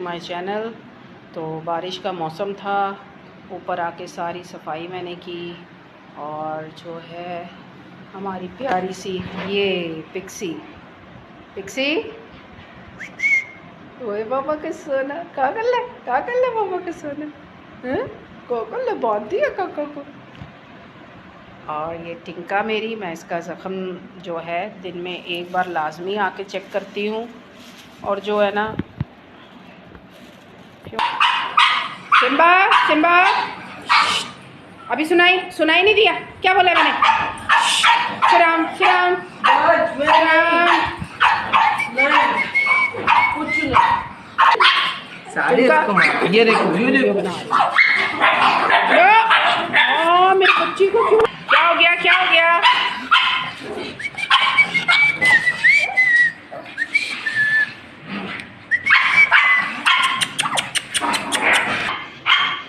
My channel. तो बारिश का मौसम था, ऊपर आके सारी सफाई मैंने की और जो है हमारी प्यारी सी ये पिक्सी ओए बाबा के सोना का कर ले बाबा के सोना हैं को कर ले बांध दिया काका को। और ये टिंका मेरी, मैं इसका ज़ख़म जो है दिन में एक बार लाजमी आके चेक करती हूँ। और जो है ना सिम्बा सिम्बा अभी सुनाई नहीं दिया क्या बोला मैंने? श्राम श्राम कुछ नहीं। ये देखो वीडियो बना मेरे बच्ची को क्यों क्या हो गया?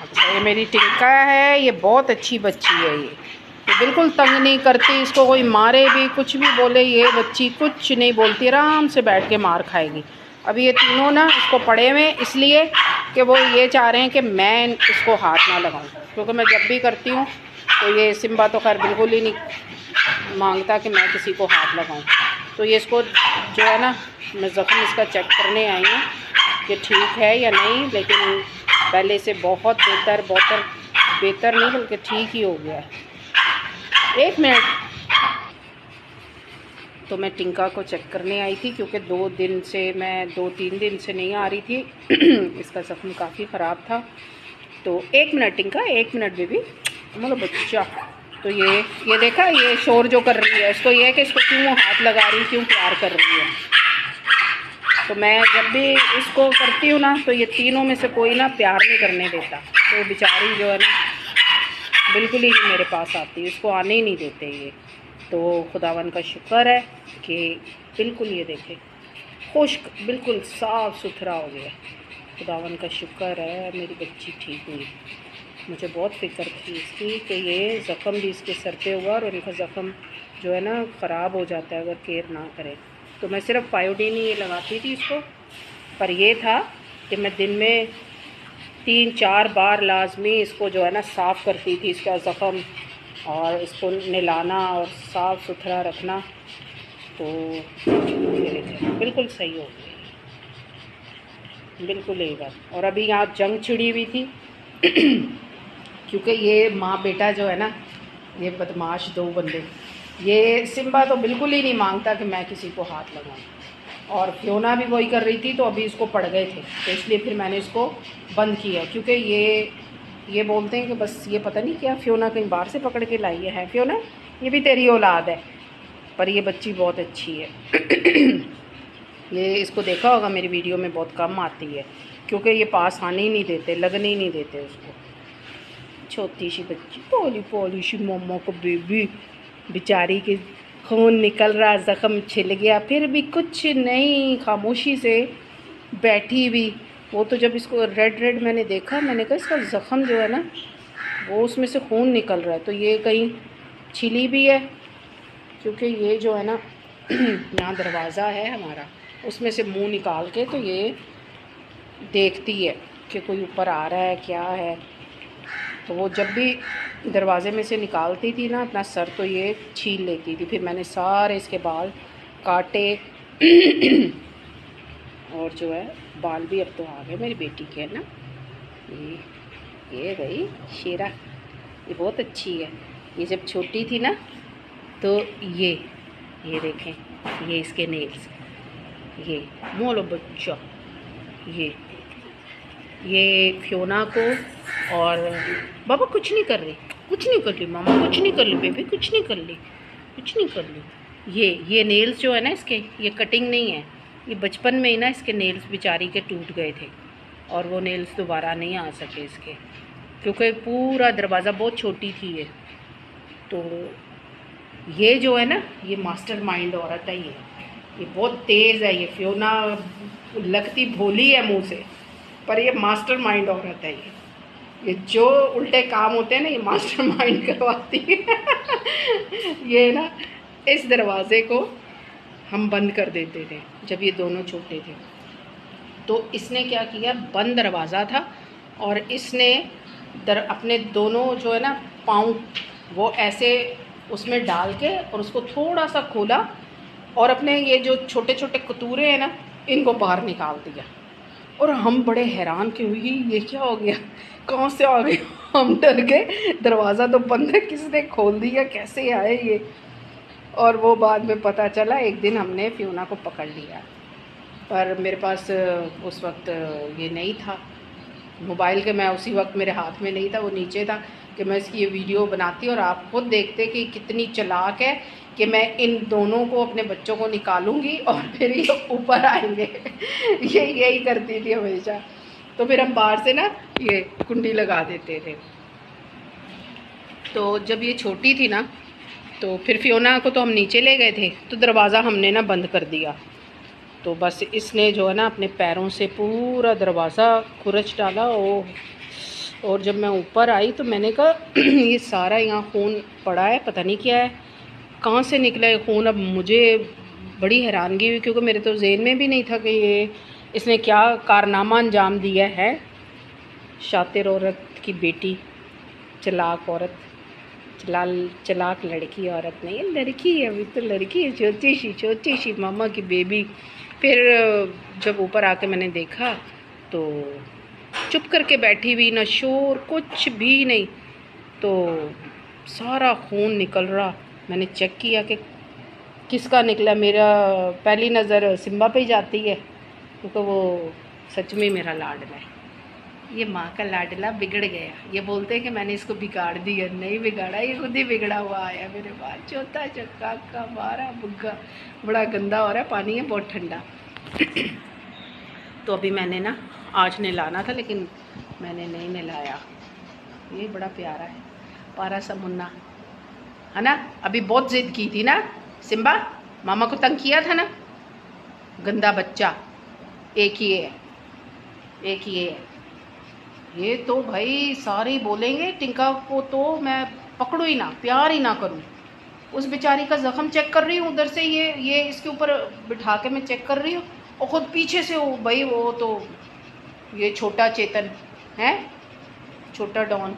अच्छा, ये मेरी टिंका है, ये बहुत अच्छी बच्ची है। ये बिल्कुल तंग नहीं करती, इसको कोई मारे भी कुछ भी बोले ये बच्ची कुछ नहीं बोलती, आराम से बैठ के मार खाएगी। अभी ये तीनों ना इसको पड़े हुए इसलिए कि वो ये चाह रहे हैं कि मैं इसको हाथ ना लगाऊं, क्योंकि मैं जब भी करती हूँ तो ये सिम्बा तो खैर बिल्कुल ही नहीं मांगता कि मैं किसी को हाथ लगाऊं। तो ये इसको जो है ना, मैं ज़ख़म इसका चेक करने आई हूँ कि ठीक है या नहीं, लेकिन पहले से बहुत बेहतर नहीं बल्कि ठीक ही हो गया है। 1 मिनट। तो मैं टिंका को चेक करने आई थी क्योंकि 2-3 दिन से नहीं आ रही थी इसका ज़ख़म काफ़ी ख़राब था। तो 1 मिनट टिंका, 1 मिनट बेबी, मतलब बच्चा। तो ये देखा, ये शोर जो कर रही है, इसको ये है कि इसको क्यों हाथ लगा रही, क्यों प्यार कर रही है। तो मैं जब भी इसको करती हूँ ना तो ये तीनों में से कोई ना प्यार नहीं करने देता, तो बेचारी जो है ना बिल्कुल ही नहीं मेरे पास आती, इसको आने ही नहीं देते ये। तो खुदावन का शुक्र है कि बिल्कुल ये देखे खुश्क बिल्कुल साफ़ सुथरा हो गया। खुदावन का शुक्र है मेरी बच्ची ठीक हुई। मुझे बहुत फ़िक्र थी इसकी कि ये ज़ख़म भी इसके सर पे हुआ और इनका ज़ख़म जो है ना ख़राब हो जाता है अगर केयर ना करे। तो मैं सिर्फ पायोडीन ही लगाती थी इसको, पर यह था कि मैं दिन में 3-4 बार लाजमी इसको जो है ना साफ़ करती थी इसका ज़ख़म, और इसको नहलाना और साफ़ सुथरा रखना। तो बिल्कुल सही हो गई, बिल्कुल यही बात। और अभी यहाँ जंग छिड़ी हुई थी क्योंकि ये माँ बेटा जो है ना, ये बदमाश 2 बंदे, ये सिम्बा तो बिल्कुल ही नहीं मांगता कि मैं किसी को हाथ लगाऊं, और फ्योना भी वही कर रही थी। तो अभी इसको पड़ गए थे तो इसलिए फिर मैंने इसको बंद किया, क्योंकि ये बोलते हैं कि बस ये पता नहीं क्या फ्योना कहीं बाहर से पकड़ के लाई है फ्योना, ये भी तेरी औलाद है। पर ये बच्ची बहुत अच्छी है ये इसको देखा होगा मेरी वीडियो में बहुत कम आती है क्योंकि ये पास आने ही नहीं देते, लगने ही नहीं देते उसको। छोटी सी बच्ची, पोली सी मम्मा को बेबी, बेचारी के खून निकल रहा, ज़ख़म छिल गया, फिर भी कुछ नहीं, खामोशी से बैठी भी। वो तो जब इसको रेड मैंने देखा, मैंने कहा इसका ज़ख़म जो है ना वो उसमें से खून निकल रहा है, तो ये कहीं छिली भी है, क्योंकि ये जो है ना यहाँ दरवाज़ा है हमारा, उसमें से मुंह निकाल के तो ये देखती है कि कोई ऊपर आ रहा है क्या है। तो वो जब भी दरवाज़े में से निकालती थी ना अपना सर, तो ये छील लेती थी। फिर मैंने सारे इसके बाल काटे और जो है बाल भी अब तो आ गए मेरी बेटी के, है ना। ये भाई शेरा, ये बहुत अच्छी है। ये जब छोटी थी ना तो ये देखें, ये इसके नेल्स, ये मोलो बच्चा, ये फ्योना को, और बाबा कुछ नहीं कर रही मामा, कुछ नहीं कर ली बेबी, कुछ नहीं कर ली। ये नेल्स जो है ना इसके, ये कटिंग नहीं है, ये बचपन में ही ना इसके नेल्स बेचारी के टूट गए थे और वो नेल्स दोबारा नहीं आ सके इसके, क्योंकि पूरा दरवाज़ा बहुत छोटी थी ये। तो ये जो है ना, ये मास्टरमाइंड औरत है, ये बहुत तेज़ है। ये फ्योना लगती भोली है मुँह से, पर ये मास्टरमाइंड औरत है। ये जो उल्टे काम होते हैं ना, ये मास्टरमाइंड करवाती है ये ना, इस दरवाज़े को हम बंद कर देते थे जब ये दोनों छोटे थे, तो इसने क्या किया, बंद दरवाज़ा था और इसने अपने दोनों जो है ना पाँव वो ऐसे उसमें डाल के और उसको थोड़ा सा खोला और अपने ये जो छोटे छोटे कतूरे हैं ना इनको बाहर निकाल दिया। और हम बड़े हैरान कि हुई ये क्या हो गया, कहाँ से आ गए। हम डर गए, दरवाज़ा तो बंद है, किसने खोल दिया, कैसे आए ये। और वो बाद में पता चला, एक दिन हमने फियोना को पकड़ लिया, पर मेरे पास उस वक्त ये नहीं था मोबाइल के, मैं उसी वक्त मेरे हाथ में नहीं था, वो नीचे था कि मैं इसकी ये वीडियो बनाती और आप खुद देखते कि कितनी चालाक है कि मैं इन दोनों को, अपने बच्चों को निकालूंगी और फिर ये ऊपर आएंगे। ये यही करती थी हमेशा। तो फिर हम बाहर से ना ये कुंडी लगा देते थे। तो जब ये छोटी थी ना तो फिर फियोना को तो हम नीचे ले गए थे, तो दरवाज़ा हमने ना बंद कर दिया। तो बस इसने जो है ना अपने पैरों से पूरा दरवाज़ा खुरच डाला। और जब मैं ऊपर आई तो मैंने कहा ये सारा यहाँ खून पड़ा है, पता नहीं क्या है, कहाँ से निकला है खून। अब मुझे बड़ी हैरानगी हुई क्योंकि मेरे तो ज़हन में भी नहीं था कि ये इसने क्या कारनामा अंजाम दिया है। शातिर औरत की बेटी, चालाक औरत, चलाक लड़की, औरत नहीं, लड़की है, अभी तो लड़की है, छोटी सी मामा की बेबी। फिर जब ऊपर आके मैंने देखा तो चुप करके बैठी हुई, ना शोर कुछ भी नहीं, तो सारा खून निकल रहा। मैंने चेक किया कि किसका निकला। मेरा पहली नज़र सिम्बा पे ही जाती है क्योंकि वो सच में मेरा लाडला है। ये माँ का लाडला बिगड़ गया। ये बोलते हैं कि मैंने इसको बिगाड़ दिया, नहीं बिगाड़ा, ये खुद ही बिगड़ा हुआ आया मेरे पास। चौथा चक्का का मारा बुग्गा, बड़ा गंदा हो रहा है, पानी है बहुत ठंडा। तो अभी मैंने ना आज नहलाना था लेकिन मैंने नहीं नहलाया। ये बड़ा प्यारा है, पारा सा मुन्ना है ना। अभी बहुत ज़िद की थी ना सिम्बा, मामा को तंग किया था ना, गंदा बच्चा। एक ही है, एक ही है। ये तो भाई सारे बोलेंगे टिंका को तो मैं पकड़ू ही ना, प्यार ही ना करूं। उस बेचारी का ज़ख्म चेक कर रही हूँ उधर से, ये इसके ऊपर बिठा के मैं चेक कर रही हूँ और ख़ुद पीछे से वो भाई, वो तो ये छोटा चेतन है, छोटा डॉन,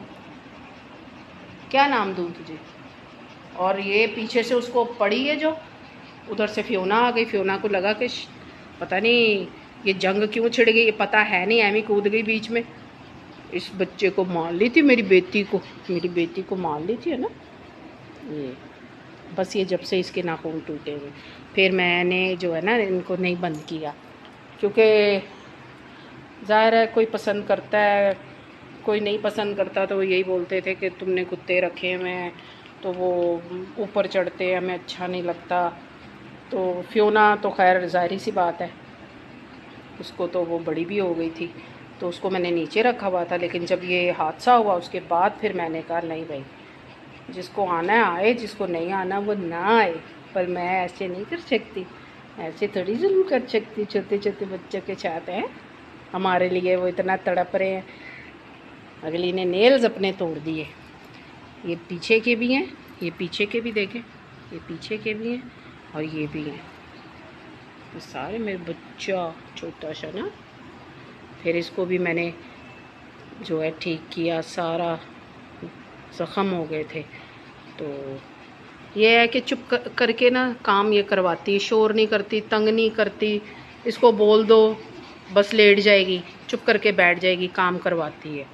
क्या नाम दूँ तुझे। और ये पीछे से उसको पड़ी है जो, उधर से फियोना आ गई। फियोना को लगा कि पता नहीं ये जंग क्यों छिड़ गई, ये पता है नहीं, एमी कूद गई बीच में, इस बच्चे को मार ली थी, मेरी बेटी को मार ली थी, है ना। ये बस ये जब से इसके नाखून टूटे हुए, फिर मैंने जो है ना इनको नहीं बंद किया क्योंकि ज़ाहिर है कोई पसंद करता है, कोई नहीं पसंद करता। तो वो यही बोलते थे कि तुमने कुत्ते रखे हुए हैं तो वो ऊपर चढ़ते हैं, हमें अच्छा नहीं लगता। तो फियोना तो खैर ज़ाहिर सी बात है, उसको तो वो बड़ी भी हो गई थी तो उसको मैंने नीचे रखा हुआ था। लेकिन जब ये हादसा हुआ उसके बाद फिर मैंने कहा नहीं भाई, जिसको आना है आए, जिसको नहीं आना वो ना आए। पर मैं ऐसे नहीं कर सकती, ऐसे थोड़ी जुल्म कर सकती। छोटे छोटे बच्चों के साथ हैं, हमारे लिए वो इतना तड़प रहे हैं। अगली ने नेल्स अपने तोड़ दिए, ये पीछे के भी हैं, ये पीछे के भी देखें, ये पीछे के भी हैं और ये भी हैं, तो सारे मेरे बच्चा छोटा सा ना। फिर इसको भी मैंने जो है ठीक किया, सारा ज़ख़म हो गए थे। तो ये है कि चुप करके ना काम ये करवाती, शोर नहीं करती, तंग नहीं करती। इसको बोल दो बस लेट जाएगी, चुप करके बैठ जाएगी, काम करवाती है।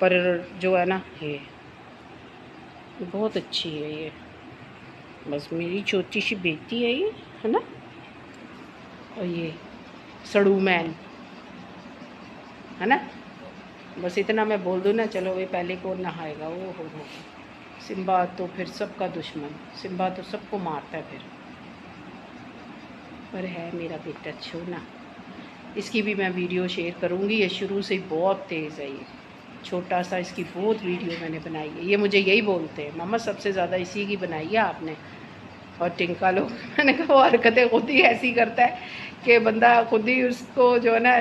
पर जो है ना ये बहुत अच्छी है, ये बस मेरी छोटी सी बेटी है ये, है ना। और ये सड़ू मैन है ना, बस इतना मैं बोल दूँ ना, चलो वे पहले कौन नहाएगा। वो हो सिम्बा तो फिर सबका दुश्मन, सिम्बा तो सबको मारता है फिर। पर है मेरा बेटा छोना, इसकी भी मैं वीडियो शेयर करूँगी। ये शुरू से बहुत तेज़ है, ये छोटा सा, इसकी बहुत वीडियो मैंने बनाई है। ये मुझे यही बोलते हैं, मामा सबसे ज़्यादा इसी की बनाई है आपने। और टिंका लोग मैंने कहा वो हरकतें खुद ही ऐसी करता है कि बंदा खुद ही उसको जो है ना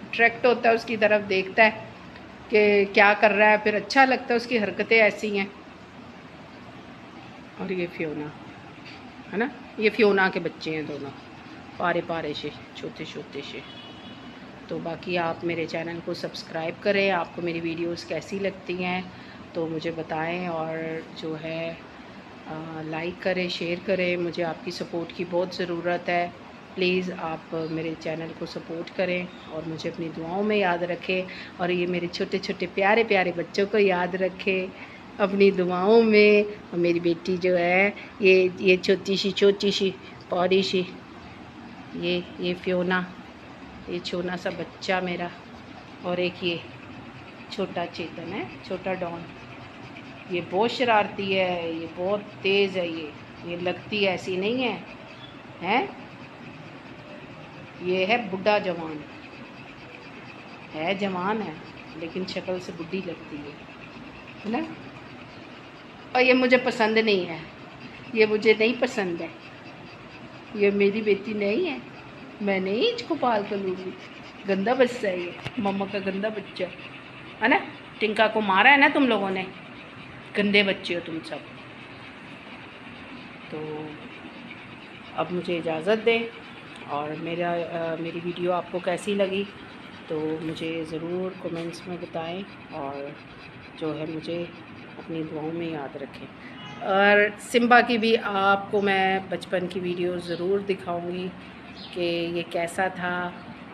अट्रैक्ट होता है, उसकी तरफ देखता है कि क्या कर रहा है, फिर अच्छा लगता है, उसकी हरकतें ऐसी हैं। और ये फियोना है ना, ये फियोना के बच्चे हैं दोनों, पारे पारे से, छोटे छोटे से। तो बाकी आप मेरे चैनल को सब्सक्राइब करें। आपको मेरी वीडियोस कैसी लगती हैं तो मुझे बताएं, और जो है लाइक करें, शेयर करें। मुझे आपकी सपोर्ट की बहुत ज़रूरत है। प्लीज़ आप मेरे चैनल को सपोर्ट करें और मुझे अपनी दुआओं में याद रखें, और ये मेरे छोटे छोटे प्यारे प्यारे बच्चों को याद रखें अपनी दुआओं में। और मेरी बेटी जो है ये छोटी सी पौड़ी सी, ये फियोना, ये छोटा सा बच्चा मेरा, और एक ये छोटा चेतन है, छोटा डॉन। ये बहुत शरारती है, ये बहुत तेज़ है, ये लगती ऐसी नहीं है, हैं? ये है बुढ़ा जवान, है जवान है लेकिन शक्ल से बुढ़ी लगती है ना। और ये मुझे पसंद नहीं है, ये मुझे नहीं पसंद है, ये मेरी बेटी नहीं है, मैं नहीं इसको पाल कर लूँगी। गंदा बच्चा है ये, मम्मा का गंदा बच्चा है ना। टिंका को मारा है ना तुम लोगों ने, गंदे बच्चे हो तुम सब। तो अब मुझे इजाज़त दें, और मेरी वीडियो आपको कैसी लगी तो मुझे ज़रूर कमेंट्स में बताएं, और जो है मुझे अपनी दुआओं में याद रखें। और सिम्बा की भी आपको मैं बचपन की वीडियो ज़रूर दिखाऊंगी कि ये कैसा था,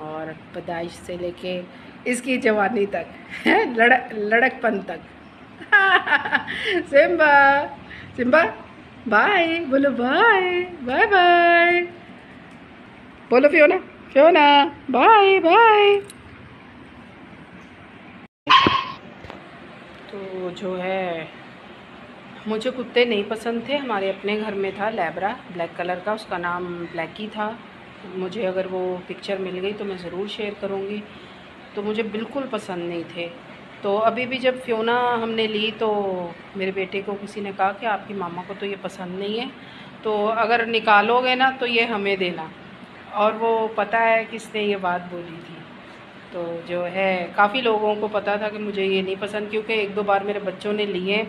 और पैदाइश से लेके इसकी जवानी तक, लड़कपन तक। सिम्बा, सिम्बा बाय बोलो, बाय बाय बाय बोलो फियोना, फियोना बाय बाय। तो जो है मुझे कुत्ते नहीं पसंद थे। हमारे अपने घर में था लैब्रा, ब्लैक कलर का, उसका नाम ब्लैकी था। मुझे अगर वो पिक्चर मिल गई तो मैं ज़रूर शेयर करूँगी। तो मुझे बिल्कुल पसंद नहीं थे। तो अभी भी जब फियोना हमने ली तो मेरे बेटे को किसी ने कहा कि आपकी मामा को तो ये पसंद नहीं है, तो अगर निकालोगे ना तो ये हमें देना। और वो पता है किसने ये बात बोली थी। तो जो है काफ़ी लोगों को पता था कि मुझे ये नहीं पसंद, क्योंकि एक दो बार मेरे बच्चों ने लिए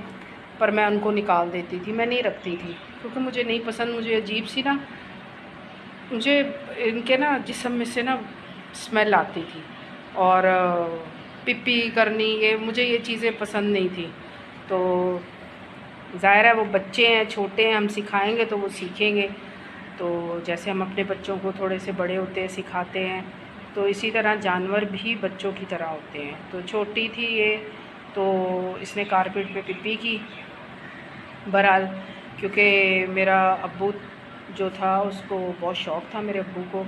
पर मैं उनको निकाल देती थी, मैं नहीं रखती थी क्योंकि मुझे नहीं पसंद। मुझे अजीब सी ना, मुझे इनके ना जिस्म में से ना स्मेल आती थी, और पिप्पी करनी, ये मुझे ये चीज़ें पसंद नहीं थी। तो ज़ाहिर है वो बच्चे हैं, छोटे हैं, हम सिखाएंगे तो वो सीखेंगे। तो जैसे हम अपने बच्चों को थोड़े से बड़े होते हैं सिखाते हैं, तो इसी तरह जानवर भी बच्चों की तरह होते हैं। तो छोटी थी ये, तो इसने कारपेट पे पिप्पी की। बहरहाल क्योंकि मेरा अब्बू जो था उसको बहुत शौक़ था, मेरे अब्बू को,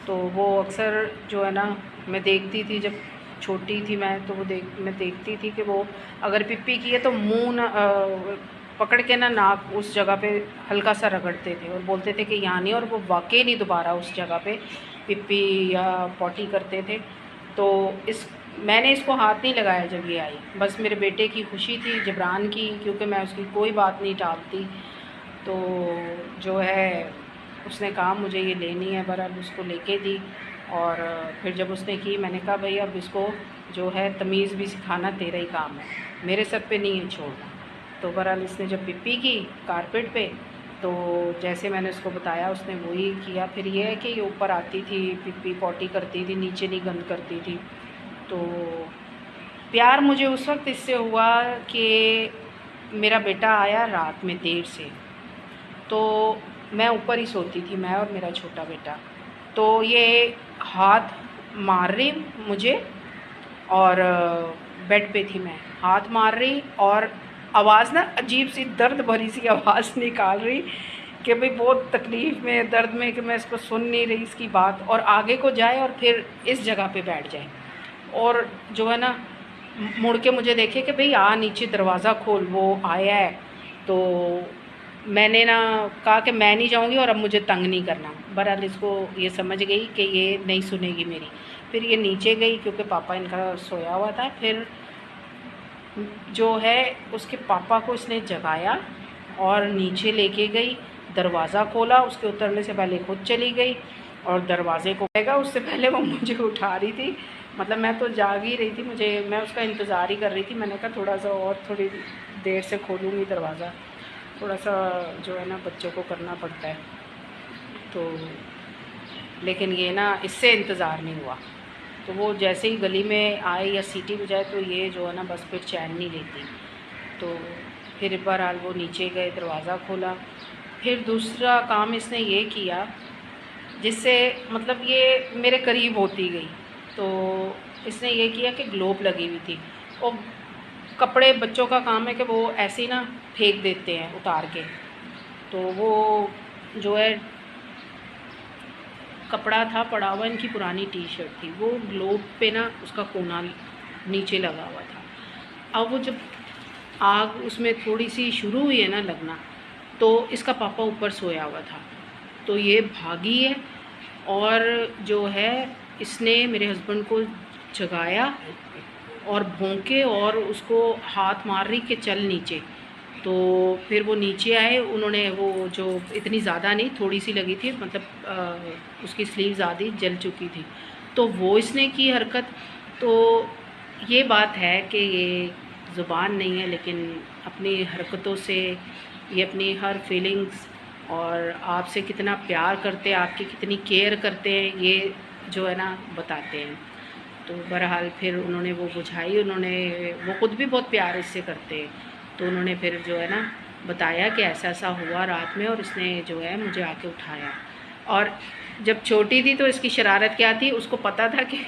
तो वो अक्सर जो है ना, मैं देखती थी जब छोटी थी मैं, तो मैं देखती थी कि वो अगर पिप्पी की है तो मुँह पकड़ के ना नाक उस जगह पे हल्का सा रगड़ते थे और बोलते थे कि यहाँ नहीं, और वो वाकई नहीं दोबारा उस जगह पे पिप्पी या पॉटी करते थे। तो मैंने इसको हाथ नहीं लगाया जब ये आई, बस मेरे बेटे की खुशी थी, जबरान की, क्योंकि मैं उसकी कोई बात नहीं टालती। तो जो है उसने कहा मुझे ये लेनी है, बहरहाल उसको लेके दी। और फिर जब उसने की, मैंने कहा भाई अब इसको जो है तमीज़ भी सिखाना तेरा ही काम है, मेरे सर पे नहीं है छोड़ना। तो बहरहाल इसने जब पिप्पी की कारपेट पे, तो जैसे मैंने उसको बताया उसने वही किया। फिर ये है कि ये ऊपर आती थी, पिप्पी पॉटी करती थी, नीचे नहीं गंद करती थी। तो प्यार मुझे उस वक्त इससे हुआ कि मेरा बेटा आया रात में देर से, तो मैं ऊपर ही सोती थी, मैं और मेरा छोटा बेटा। तो ये हाथ मार रही मुझे, और बेड पे थी मैं, हाथ मार रही और आवाज़ ना अजीब सी दर्द भरी सी आवाज़ निकाल रही कि भाई बहुत तकलीफ़ में, दर्द में, कि मैं इसको सुन नहीं रही इसकी बात, और आगे को जाए और फिर इस जगह पे बैठ जाए, और जो है ना मुड़ के मुझे देखे कि भाई आ नीचे दरवाज़ा खोल, वो आया है। तो मैंने ना कहा कि मैं नहीं जाऊंगी और अब मुझे तंग नहीं करना। बहरहाल इसको ये समझ गई कि ये नहीं सुनेगी मेरी। फिर ये नीचे गई क्योंकि पापा इनका सोया हुआ था। फिर जो है उसके पापा को इसने जगाया और नीचे लेके गई, दरवाज़ा खोला, उसके उतरने से पहले खुद चली गई और दरवाज़े को कहेगा उससे पहले वो मुझे उठा रही थी। मतलब मैं तो जाग ही रही थी, मैं उसका इंतज़ार ही कर रही थी। मैंने कहा थोड़ा सा और, थोड़ी देर से खोलूँगी दरवाज़ा, थोड़ा सा जो है ना बच्चों को करना पड़ता है। तो लेकिन ये ना इससे इंतज़ार नहीं हुआ, तो वो जैसे ही गली में आए या सीटी बजाए तो ये जो है ना बस फिर चैन नहीं लेती। तो फिर बहरहाल वो नीचे गए, दरवाज़ा खोला। फिर दूसरा काम इसने ये किया जिससे मतलब ये मेरे करीब होती गई। तो इसने ये किया कि ग्लोब लगी हुई थी, और कपड़े बच्चों का काम है कि वो ऐसे ही ना फेंक देते हैं उतार के। तो वो जो है कपड़ा था पड़ा हुआ, इनकी पुरानी टी शर्ट थी, वो ग्लोब पे ना उसका कोना नीचे लगा हुआ था। अब वो जब आग उसमें थोड़ी सी शुरू हुई है ना लगना, तो इसका पापा ऊपर सोया हुआ था। तो ये भागी है और जो है इसने मेरे हस्बैंड को जगाया और भौंके और उसको हाथ मार रही कि चल नीचे। तो फिर वो नीचे आए, उन्होंने वो जो इतनी ज़्यादा नहीं, थोड़ी सी लगी थी, मतलब उसकी स्लीव्स आधी जल चुकी थी, तो वो इसने की हरकत। तो ये बात है कि ये ज़ुबान नहीं है, लेकिन अपनी हरकतों से ये अपनी हर फीलिंग्स और आपसे कितना प्यार करते हैं, आपकी कितनी केयर करते हैं, ये जो है ना बताते हैं। तो बहरहाल फिर उन्होंने वो बुझाई, वो खुद भी बहुत प्यार इससे करते हैं। तो उन्होंने फिर जो है ना बताया कि ऐसा ऐसा हुआ रात में, और इसने जो है मुझे आके उठाया। और जब छोटी थी तो इसकी शरारत क्या थी, उसको पता था कि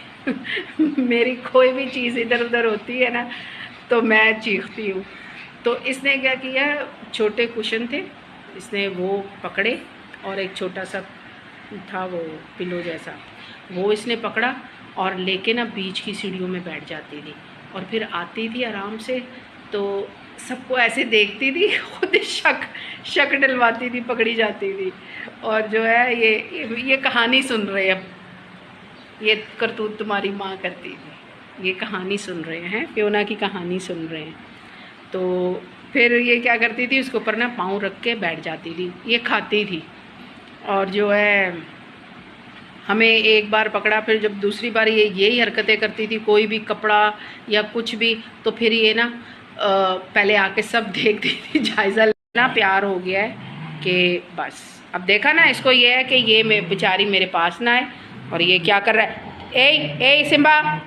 मेरी कोई भी चीज़ इधर उधर होती है ना तो मैं चीखती हूँ। तो इसने क्या किया, छोटे कुशन थे, इसने वो पकड़े और एक छोटा सा था वो पिलो जैसा, वो इसने पकड़ा और लेके ना बीच की सीढ़ियों में बैठ जाती थी, और फिर आती थी आराम से। तो सबको ऐसे देखती थी, खुद शक डलवाती थी, पकड़ी जाती थी। और जो है ये कहानी सुन रहे हैं, अब ये करतूत तुम्हारी माँ करती थी, ये कहानी सुन रहे हैं, फियोना की कहानी सुन रहे हैं। तो फिर ये क्या करती थी, उसके ऊपर ना पाँव रख के बैठ जाती थी, ये खाती थी। और जो है हमें एक बार पकड़ा, फिर जब दूसरी बार ये यही हरकतें करती थी, कोई भी कपड़ा या कुछ भी, तो फिर ये ना पहले आके सब देखती थी, जायज़ा लेना। प्यार हो गया है कि बस अब देखा ना, इसको ये है कि ये बेचारी मेरे पास ना आए। और ये क्या कर रहा है, ए सिम्बा,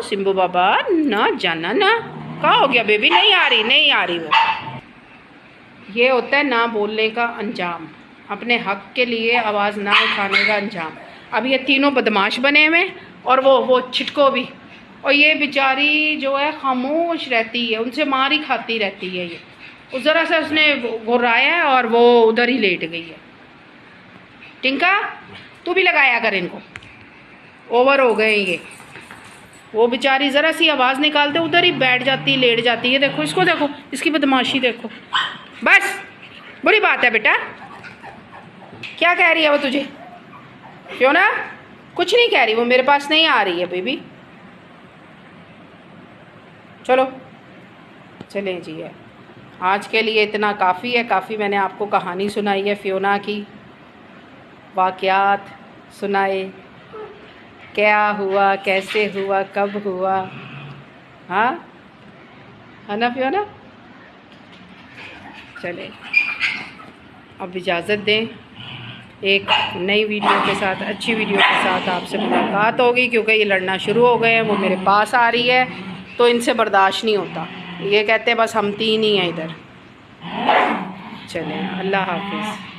सिम्बो बाबा ना जाना ना, कहाँ हो गया बेबी, नहीं आ रही वो। ये होता है ना बोलने का अंजाम, अपने हक के लिए आवाज़ ना उठाने का अंजाम। अब ये तीनों बदमाश बने हुए, और वो छिटको भी, और ये बेचारी जो है खामोश रहती है, उनसे मार ही खाती रहती है। ये उस ज़रा सा उसने घुराया है और वो उधर ही लेट गई है। टिंका तू भी लगाया कर, इनको ओवर हो गए ये। वो बेचारी ज़रा सी आवाज़ निकालते उधर ही बैठ जाती, लेट जाती है। देखो इसको, देखो इसकी बदमाशी देखो। बस बुरी बात है बेटा। क्या कह रही है वो तुझे, क्यों ना? कुछ नहीं कह रही, वो मेरे पास नहीं आ रही है बेबी। चलो चलें जी, है आज के लिए इतना काफ़ी है, काफ़ी मैंने आपको कहानी सुनाई है, फियोना की वाक़यात सुनाए, क्या हुआ, कैसे हुआ, कब हुआ, हाँ है ना फियोना? चले अब इजाज़त दें, एक नई वीडियो के साथ, अच्छी वीडियो के साथ आपसे मुलाकात होगी, क्योंकि ये लड़ना शुरू हो गए हैं। वो मेरे पास आ रही है तो इनसे बर्दाश्त नहीं होता, ये कहते हैं बस हम तीन ही हैं इधर। चलें, अल्लाह हाफिज़।